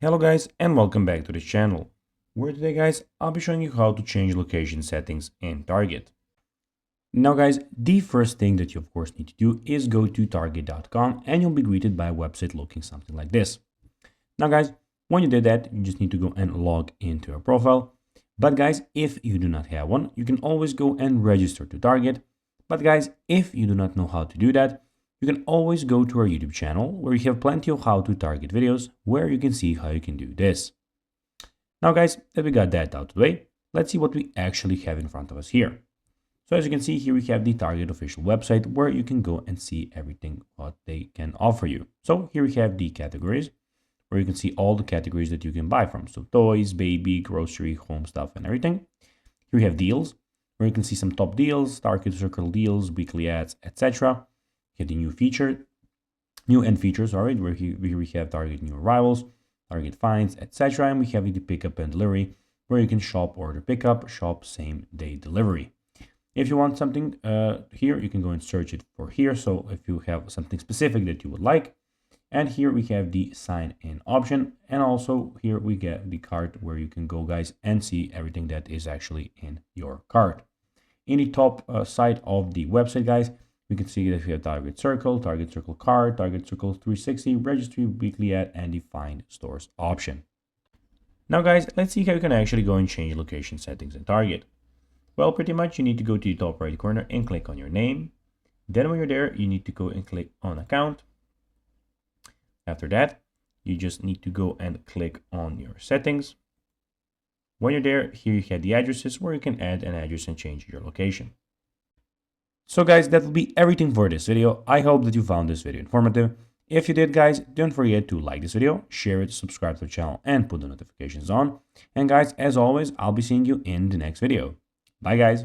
Hello guys and welcome back to the channel, where today guys I'll be showing you how to change location settings in Target. Now guys, the first thing that you of course need to do is go to target.com and you'll be greeted by a website looking something like this. Now guys, when you did that, you just need to go and log into your profile. But guys, if you do not have one, you can always go and register to Target. But guys, if you do not know how to do that, you can always go to our YouTube channel where you have plenty of how to target videos where you can see how you can do this. Now guys, that we got that out of the way, let's see what we actually have in front of us here. So as you can see here, we have the Target official website where you can go and see everything what they can offer you. So here we have the categories where you can see all the categories that you can buy from. So toys, baby, grocery, home stuff and everything. Here we have deals where you can see some top deals, Target circle deals, weekly ads, etc. Have the new end features, all right, where here we have Target new arrivals, Target finds, etc. And we have the pickup and delivery, where you can shop order pickup, shop same day delivery. If you want something here, you can go and search it for here. So if you have something specific that you would like, and here we have the sign in option. And also here we get the cart where you can go guys and see everything that is actually in your cart. In the top side of the website guys, we can see that we have Target Circle card, Target Circle 360, registry, weekly ad, and the find stores option. Now guys, let's see how you can actually go and change location settings in Target. Well, pretty much you need to go to the top right corner and click on your name. Then when you're there, you need to go and click on account. After that, you just need to go and click on your settings. When you're there, here you have the addresses where you can add an address and change your location. So guys, that will be everything for this video. I hope that you found this video informative. If you did guys, don't forget to like this video, share it, subscribe to the channel and put the notifications on. And guys, as always, I'll be seeing you in the next video. Bye guys.